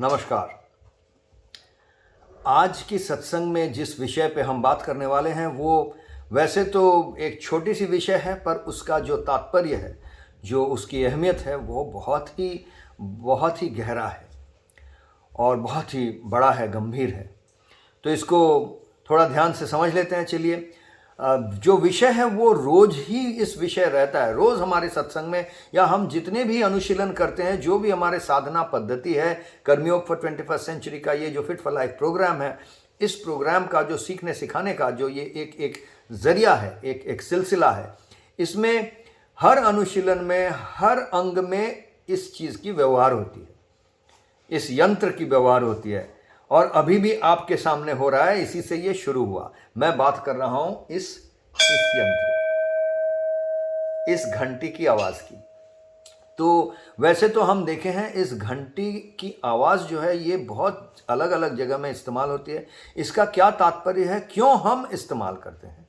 नमस्कार। आज की सत्संग में जिस विषय पे हम बात करने वाले हैं वो वैसे तो एक छोटी सी विषय है, पर उसका जो तात्पर्य है, जो उसकी अहमियत है, वो बहुत ही गहरा है और बहुत ही बड़ा है, गंभीर है। तो इसको थोड़ा ध्यान से समझ लेते हैं। चलिए, जो विषय है वो रोज ही इस विषय रहता है। रोज हमारे सत्संग में या हम जितने भी अनुशीलन करते हैं, जो भी हमारे साधना पद्धति है, कर्मयोग फॉर 21st सेंचुरी का ये जो फिट फॉर लाइफ प्रोग्राम है, इस प्रोग्राम का जो सीखने सिखाने का जो ये एक जरिया है, एक सिलसिला है, इसमें हर अनुशीलन में, हर अंग में इस चीज की व्यवहार होती है, इस यंत्र की व्यवहार होती है। और अभी भी आपके सामने हो रहा है, इसी से ये शुरू हुआ। मैं बात कर रहा हूं इस यंत्र, इस घंटी की आवाज की। तो वैसे तो हम देखे हैं, इस घंटी की आवाज जो है ये बहुत अलग अलग जगह में इस्तेमाल होती है। इसका क्या तात्पर्य है, क्यों हम इस्तेमाल करते हैं?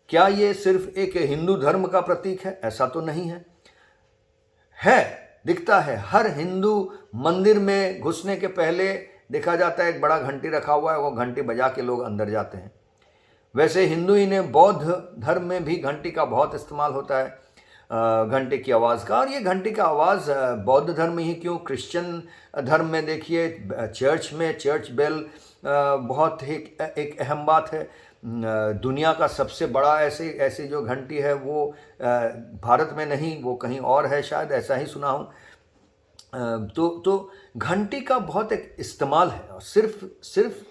क्या ये सिर्फ एक हिंदू धर्म का प्रतीक है? ऐसा तो नहीं है। दिखता है, हर हिंदू मंदिर में घुसने के पहले देखा जाता है एक बड़ा घंटी रखा हुआ है, वो घंटी बजा के लोग अंदर जाते हैं। वैसे हिंदू ही ने बौद्ध धर्म में भी घंटी का बहुत इस्तेमाल होता है, घंटे की आवाज़ का। और ये घंटी का आवाज़ बौद्ध धर्म में ही क्यों, क्रिश्चियन धर्म में देखिए, चर्च में चर्च बेल बहुत ही एक अहम बात है। दुनिया का सबसे बड़ा ऐसी जो घंटी है वो भारत में नहीं, वो कहीं और है शायद, ऐसा ही सुना हूँ। तो घंटी का बहुत एक इस्तेमाल है,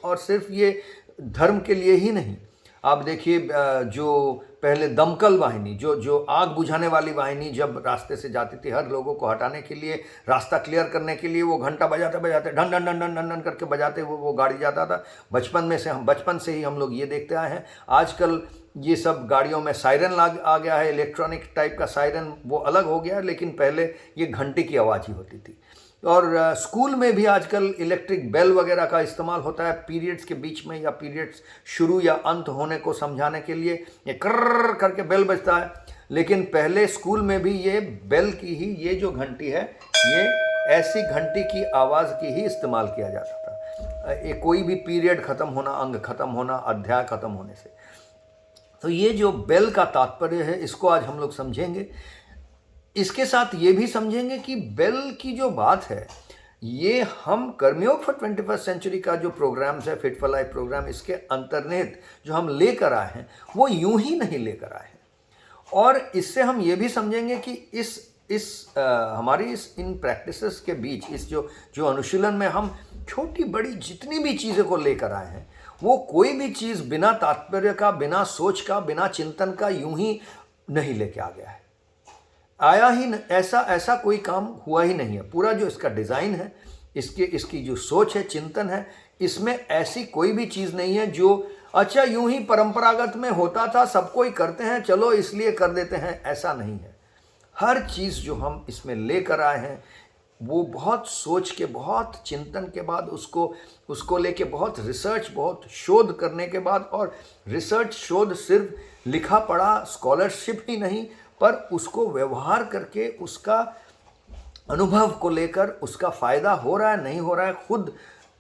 और सिर्फ ये धर्म के लिए ही नहीं। आप देखिए, जो पहले दमकल वाहिनी, जो आग बुझाने वाली वाहिनी जब रास्ते से जाती थी, हर लोगों को हटाने के लिए, रास्ता क्लियर करने के लिए, वो घंटा बजाते बजाते ढन ढन ढन ढन ढन ढन करके बजाते वो गाड़ी जाता था। बचपन से ही हम लोग ये देखते आए हैं। आजकल ये सब गाड़ियों में सायरन आ गया है, इलेक्ट्रॉनिक टाइप का सायरन, वो अलग हो गया है, लेकिन पहले ये घंटी की आवाज़ ही होती थी। और स्कूल में भी आजकल इलेक्ट्रिक बेल वगैरह का इस्तेमाल होता है, पीरियड्स के बीच में या पीरियड्स शुरू या अंत होने को समझाने के लिए ये कर्र करके बेल बजता है। लेकिन पहले स्कूल में भी ये बेल की ही, ये जो घंटी है, ये ऐसी घंटी की आवाज़ की ही इस्तेमाल किया जाता था, कोई भी पीरियड ख़त्म होना, अंग ख़त्म होना, अध्याय ख़त्म होने से। तो ये जो बेल का तात्पर्य है, इसको आज हम लोग समझेंगे। इसके साथ ये भी समझेंगे कि बेल की जो बात है, ये हम कर्मयोग फॉर 21st सेंचुरी का जो प्रोग्राम्स है, फिट फॉर लाइफ प्रोग्राम, इसके अंतर्निहित जो हम लेकर आए हैं, वो यूं ही नहीं लेकर आए हैं। और इससे हम ये भी समझेंगे कि हमारी इन प्रैक्टिसेस के बीच, इस जो अनुशीलन में हम छोटी बड़ी जितनी भी चीज़ों को लेकर आए हैं, वो कोई भी चीज़ बिना तात्पर्य का, बिना सोच का, बिना चिंतन का यूं ही नहीं लेके आ गया है, आया ही ऐसा कोई काम हुआ ही नहीं है। पूरा जो इसका डिज़ाइन है, इसकी जो सोच है, चिंतन है, इसमें ऐसी कोई भी चीज़ नहीं है जो अच्छा यूं ही परंपरागत में होता था, सबको ही करते हैं, चलो इसलिए कर देते हैं, ऐसा नहीं है। हर चीज़ जो हम इसमें लेकर आए हैं, वो बहुत सोच के, बहुत चिंतन के बाद, उसको लेके बहुत रिसर्च, बहुत शोध करने के बाद, और रिसर्च शोध सिर्फ लिखा पढ़ा स्कॉलरशिप ही नहीं, पर उसको व्यवहार करके, उसका अनुभव को लेकर, उसका फ़ायदा हो रहा है नहीं हो रहा है, खुद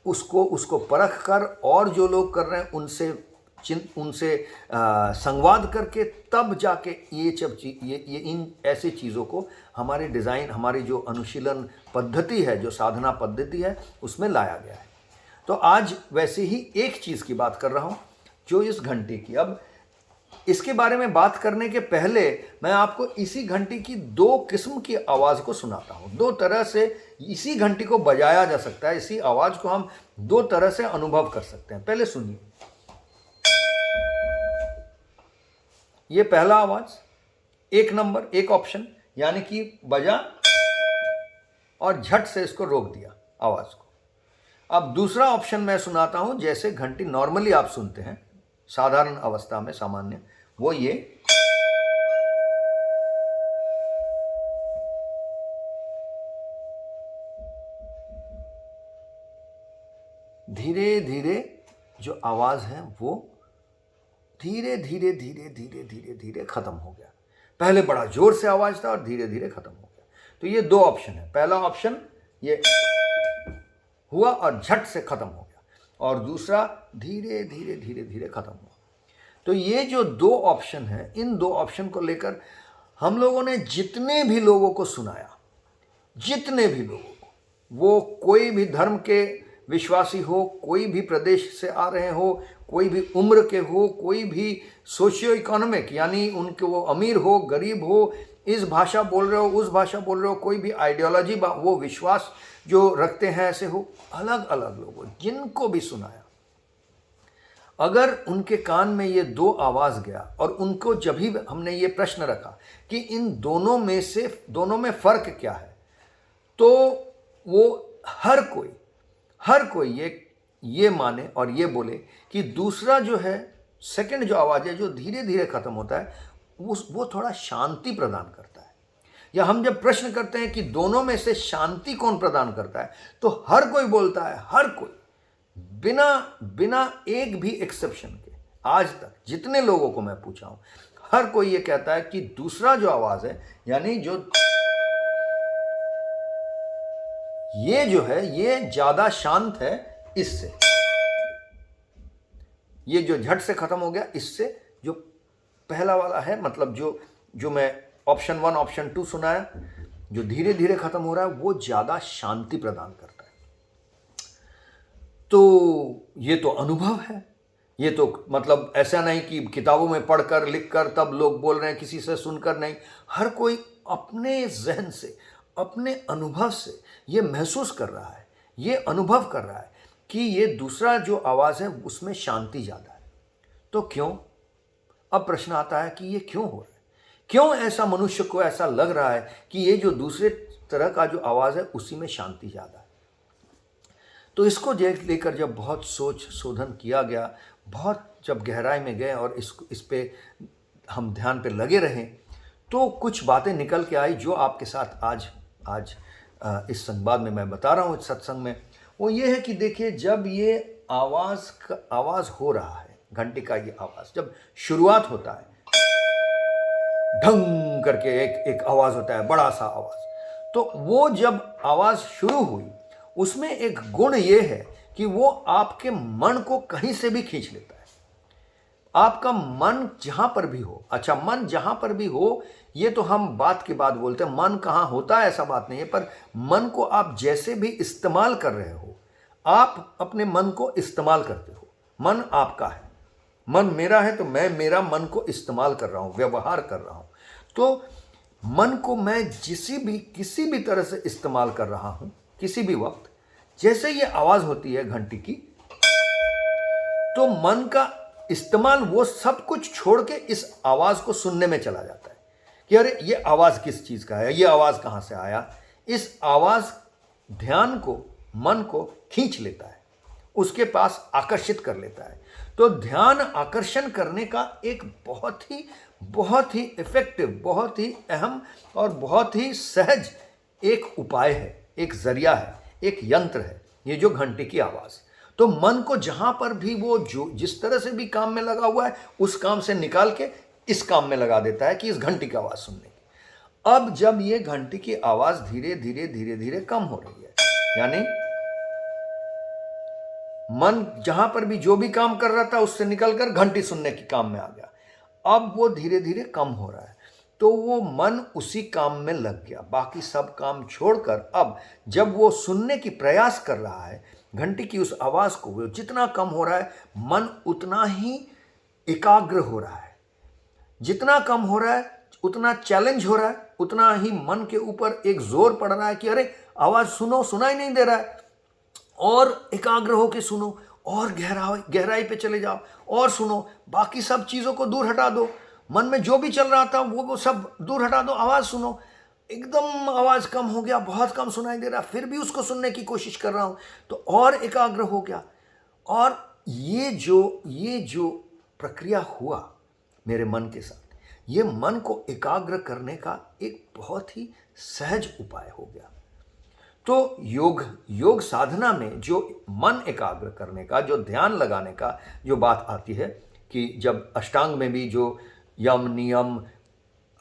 उसको परख कर, और जो लोग कर रहे हैं उनसे संवाद करके, तब जाके ये इन ऐसी चीज़ों को हमारे डिज़ाइन, हमारी जो अनुशीलन पद्धति है, जो साधना पद्धति है, उसमें लाया गया है। तो आज वैसे ही एक चीज़ की बात कर रहा हूँ, जो इस घंटी की। अब इसके बारे में बात करने के पहले मैं आपको इसी घंटी की दो किस्म की आवाज़ को सुनाता हूँ। दो तरह से इसी घंटी को बजाया जा सकता है, इसी आवाज़ को हम दो तरह से अनुभव कर सकते हैं। पहले सुनिए, ये पहला आवाज़, एक नंबर, एक ऑप्शन, यानी कि बजा और झट से इसको रोक दिया आवाज़ को। अब दूसरा ऑप्शन मैं सुनाता हूँ, जैसे घंटी नॉर्मली आप सुनते हैं साधारण अवस्था में, सामान्य, वो ये धीरे धीरे जो आवाज़ है वो धीरे धीरे धीरे धीरे धीरे धीरे ख़त्म हो गया। पहले बड़ा ज़ोर से आवाज़ था और धीरे धीरे ख़त्म हो गया। तो ये दो ऑप्शन है। पहला ऑप्शन ये, हुआ और झट से खत्म हो गया, और दूसरा धीरे धीरे धीरे धीरे खत्म हुआ। तो ये जो दो ऑप्शन है, इन दो ऑप्शन को लेकर हम लोगों ने जितने भी लोगों को सुनाया, जितने भी लोगों को, वो कोई भी धर्म के विश्वासी हो, कोई भी प्रदेश से आ रहे हो, कोई भी उम्र के हो, कोई भी सोशियो इकोनॉमिक, यानी उनके वो अमीर हो गरीब हो, इस भाषा बोल रहे हो उस भाषा बोल रहे हो, कोई भी आइडियोलॉजी वो विश्वास जो रखते हैं ऐसे हो, अलग अलग लोगों जिनको भी सुनाया, अगर उनके कान में ये दो आवाज़ गया और उनको जब भी हमने ये प्रश्न रखा कि इन दोनों में से दोनों में फ़र्क क्या है, तो वो हर कोई ये माने और ये बोले कि दूसरा जो है, सेकंड जो आवाज़ है जो धीरे धीरे ख़त्म होता है, वो थोड़ा शांति प्रदान करता है। या हम जब प्रश्न करते हैं कि दोनों में से शांति कौन प्रदान करता है, तो हर कोई बोलता है, हर कोई बिना एक भी एक्सेप्शन के, आज तक जितने लोगों को मैं पूछा हूं, हर कोई ये कहता है कि दूसरा जो आवाज़ है, यानी जो है ये ज़्यादा शांत है इससे, ये जो झट से ख़त्म हो गया इससे, जो पहला वाला है, मतलब जो मैं ऑप्शन 1 ऑप्शन 2 सुनाया, जो धीरे धीरे ख़त्म हो रहा है, वो ज़्यादा शांति प्रदान करता है। तो ये तो अनुभव है, ये तो मतलब ऐसा नहीं कि किताबों में पढ़कर लिखकर तब लोग बोल रहे हैं, किसी से सुनकर नहीं, हर कोई अपने जहन से, अपने अनुभव से ये महसूस कर रहा है, ये अनुभव कर रहा है कि ये दूसरा जो आवाज़ है उसमें शांति ज़्यादा है। तो क्यों? अब प्रश्न आता है कि ये क्यों हो रहा है, क्यों ऐसा मनुष्य को ऐसा लग रहा है कि ये जो दूसरे तरह का जो आवाज़ है उसी में शांति ज़्यादा है। तो इसको लेकर जब बहुत सोच शोधन किया गया, बहुत जब गहराई में गए और इस पे हम ध्यान पे लगे रहें, तो कुछ बातें निकल के आई जो आपके साथ आज इस संवाद में मैं बता रहा हूँ, इस सत्संग में। वो ये है कि देखिए, जब ये आवाज़ हो रहा है, घंटी का ये आवाज़ जब शुरुआत होता है, ढंग करके एक आवाज़ होता है, बड़ा सा आवाज़, तो वो जब आवाज़ शुरू हुई, उसमें एक गुण ये है कि वो आपके मन को कहीं से भी खींच लेता है। आपका मन जहां पर भी हो, अच्छा मन जहां पर भी हो, ये तो हम बात की बात बोलते हैं, मन कहाँ होता है ऐसा बात नहीं है, पर मन को आप जैसे भी इस्तेमाल कर रहे हो, आप अपने मन को इस्तेमाल करते हो। मन आपका है, मन मेरा है, तो मैं मेरा मन को इस्तेमाल कर रहा हूँ, व्यवहार कर रहा हूँ। तो मन को मैं किसी भी तरह से इस्तेमाल कर रहा हूँ, किसी भी वक्त। जैसे ये आवाज़ होती है घंटी की, तो मन का इस्तेमाल वो सब कुछ छोड़ के इस आवाज़ को सुनने में चला जाता है कि अरे ये आवाज़ किस चीज़ का है, ये आवाज़ कहाँ से आया। इस आवाज़ ध्यान को, मन को खींच लेता है, उसके पास आकर्षित कर लेता है। तो ध्यान आकर्षण करने का एक बहुत ही इफेक्टिव, बहुत ही अहम और बहुत ही सहज एक उपाय है, एक जरिया है, एक यंत्र है ये जो घंटी की आवाज़। तो मन को जहाँ पर भी वो जो जिस तरह से भी काम में लगा हुआ है, उस काम से निकाल के इस काम में लगा देता है कि इस घंटी की आवाज़ सुनने की। अब जब ये घंटी की आवाज़ धीरे धीरे कम हो रही है, यानी मन जहां पर भी जो भी काम कर रहा था उससे निकलकर घंटी सुनने के काम में आ गया, अब वो धीरे धीरे कम हो रहा है। तो वो मन उसी काम में लग गया, बाकी सब काम छोड़कर अब जब वो सुनने की प्रयास कर रहा है घंटी की उस आवाज़ को, वो जितना कम हो रहा है मन उतना ही एकाग्र हो रहा है। जितना कम हो रहा है उतना चैलेंज हो रहा है, उतना ही मन के ऊपर एक जोर पड़ रहा है कि अरे आवाज़ सुनो, सुनाई नहीं दे रहा है, और एकाग्र होके सुनो, और गहराई पे चले जाओ और सुनो, बाकी सब चीज़ों को दूर हटा दो, मन में जो भी चल रहा था वो सब दूर हटा दो, आवाज़ सुनो। एकदम आवाज़ कम हो गया, बहुत कम सुनाई दे रहा, फिर भी उसको सुनने की कोशिश कर रहा हूँ, तो और एकाग्र हो गया। और ये जो प्रक्रिया हुआ मेरे मन के साथ, ये मन को एकाग्र करने का एक बहुत ही सहज उपाय हो गया। तो योग साधना में जो मन एकाग्र करने का, जो ध्यान लगाने का जो बात आती है, कि जब अष्टांग में भी जो यम नियम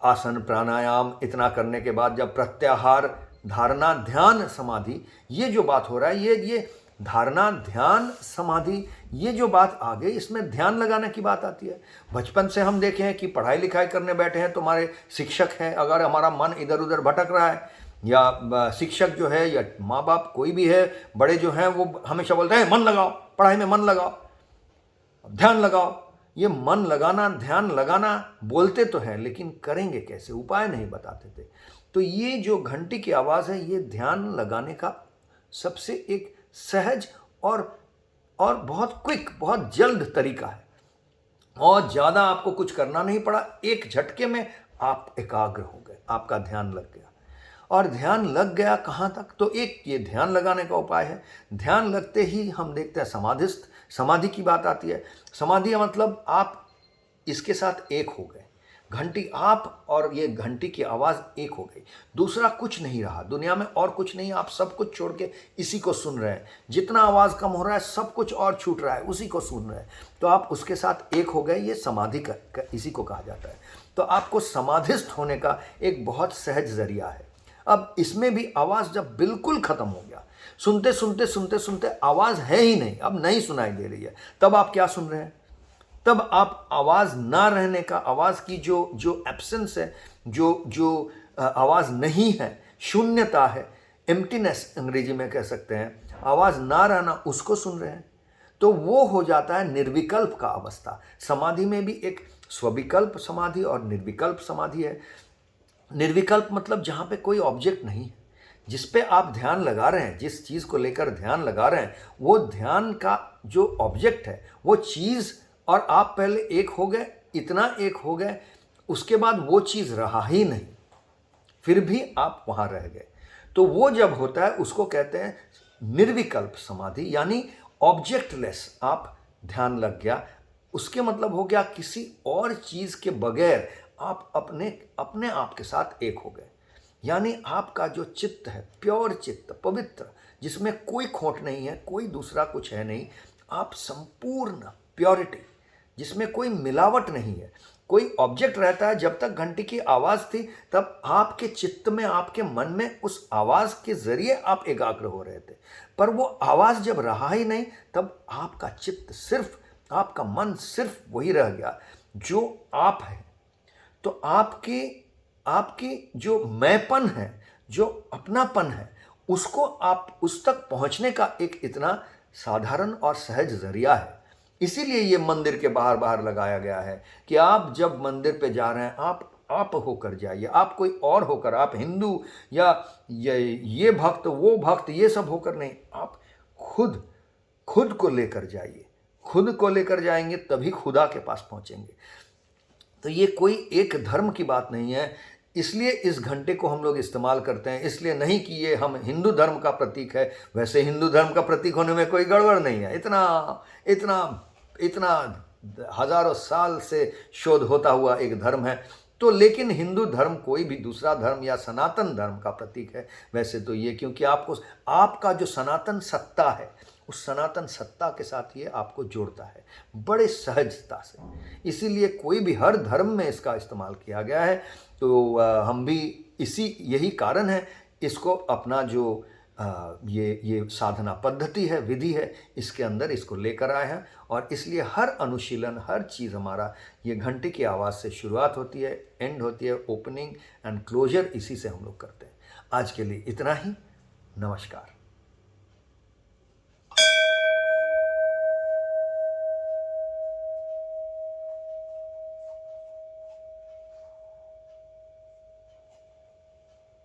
आसन प्राणायाम इतना करने के बाद जब प्रत्याहार धारणा ध्यान समाधि, ये जो बात हो रहा है, ये धारणा, ध्यान, समाधि, ये जो बात आ गई, इसमें ध्यान लगाने की बात आती है। बचपन से हम देखे हैं कि पढ़ाई लिखाई करने बैठे हैं तो हमारे शिक्षक हैं, अगर हमारा मन इधर उधर भटक रहा है, या शिक्षक जो है या माँ बाप कोई भी है, बड़े जो हैं वो हमेशा बोलते हैं मन लगाओ, पढ़ाई में मन लगाओ, ध्यान लगाओ। ये मन लगाना, ध्यान लगाना बोलते तो हैं, लेकिन करेंगे कैसे, उपाय नहीं बताते थे। तो ये जो घंटी की आवाज़ है, ये ध्यान लगाने का सबसे एक सहज और बहुत क्विक, बहुत जल्द तरीका है, और ज़्यादा आपको कुछ करना नहीं पड़ा, एक झटके में आप एकाग्र हो गए, आपका ध्यान लग गया। और ध्यान लग गया कहाँ तक, तो एक ये ध्यान लगाने का उपाय है। ध्यान लगते ही हम देखते हैं समाधिस्थ, समाधि की बात आती है। समाधि का मतलब आप इसके साथ एक हो गए, घंटी आप और ये घंटी की आवाज़ एक हो गई, दूसरा कुछ नहीं रहा दुनिया में, और कुछ नहीं, आप सब कुछ छोड़ के इसी को सुन रहे हैं। जितना आवाज़ कम हो रहा है, सब कुछ और छूट रहा है, उसी को सुन रहे हैं, तो आप उसके साथ एक हो गए। ये समाधि का इसी को कहा जाता है। तो आपको समाधिस्थ होने का एक बहुत सहज जरिया है। अब इसमें भी आवाज़ जब बिल्कुल ख़त्म हो गया, सुनते सुनते सुनते सुनते आवाज़ है ही नहीं, अब नहीं सुनाई दे रही है, तब आप क्या सुन रहे हैं? तब आप आवाज़ ना रहने का, आवाज़ की जो एब्सेंस है, जो आवाज़ नहीं है, शून्यता है, एम्प्टीनेस अंग्रेजी में कह सकते हैं, आवाज़ ना रहना, उसको सुन रहे हैं। तो वो हो जाता है निर्विकल्प का अवस्था। समाधि में भी एक स्वविकल्प समाधि और निर्विकल्प समाधि है। निर्विकल्प मतलब जहाँ पे कोई ऑब्जेक्ट नहीं है, जिस पे आप ध्यान लगा रहे हैं, जिस चीज़ को लेकर ध्यान लगा रहे हैं, वो ध्यान का जो ऑब्जेक्ट है, वो चीज़ और आप पहले एक हो गए, इतना एक हो गए, उसके बाद वो चीज़ रहा ही नहीं, फिर भी आप वहाँ रह गए। तो वो जब होता है उसको कहते हैं निर्विकल्प समाधि, यानी ऑब्जेक्टलेस, आप ध्यान लग गया, उसके मतलब हो गया किसी और चीज़ के बगैर आप अपने आप के साथ एक हो गए। यानी आपका जो चित्त है, प्योर चित्त, पवित्र, जिसमें कोई खोट नहीं है, कोई दूसरा कुछ है नहीं, आप संपूर्ण प्योरिटी, जिसमें कोई मिलावट नहीं है, कोई ऑब्जेक्ट रहता है। जब तक घंटी की आवाज़ थी, तब आपके चित्त में, आपके मन में उस आवाज़ के ज़रिए आप एकाग्र हो रहे थे। पर वो आवाज़ जब रहा ही नहीं, तब आपका चित्त सिर्फ, आपका मन सिर्फ वही रह गया जो आप है। तो आपकी जो मैंपन है, जो अपनापन है, उसको आप उस तक पहुंचने का एक इतना साधारण और सहज जरिया है। इसीलिए ये मंदिर के बाहर बाहर लगाया गया है कि आप जब मंदिर पे जा रहे हैं, आप होकर जाइए, आप कोई और होकर, आप हिंदू या ये भक्त, वो भक्त, ये सब होकर नहीं, आप खुद को लेकर जाइए। खुद को लेकर जाएंगे तभी खुदा के पास पहुंचेंगे। तो ये कोई एक धर्म की बात नहीं है, इसलिए इस घंटे को हम लोग इस्तेमाल करते हैं, इसलिए नहीं कि ये हम हिंदू धर्म का प्रतीक है। वैसे हिंदू धर्म का प्रतीक होने में कोई गड़बड़ नहीं है, इतना हजारों साल से शोध होता हुआ एक धर्म है। तो लेकिन हिंदू धर्म कोई भी दूसरा धर्म या सनातन धर्म का प्रतीक है वैसे तो ये, क्योंकि आपका जो सनातन सत्ता है, उस सनातन सत्ता के साथ ये आपको जोड़ता है बड़े सहजता से। इसीलिए कोई भी, हर धर्म में इसका इस्तेमाल किया गया है। तो हम भी यही कारण है इसको अपना जो ये साधना पद्धति है, विधि है, इसके अंदर इसको लेकर आए हैं। और इसलिए हर अनुशीलन, हर चीज़ हमारा ये घंटी की आवाज़ से शुरुआत होती है, एंड होती है, ओपनिंग एंड क्लोजर इसी से हम लोग करते हैं। आज के लिए इतना ही। नमस्कार।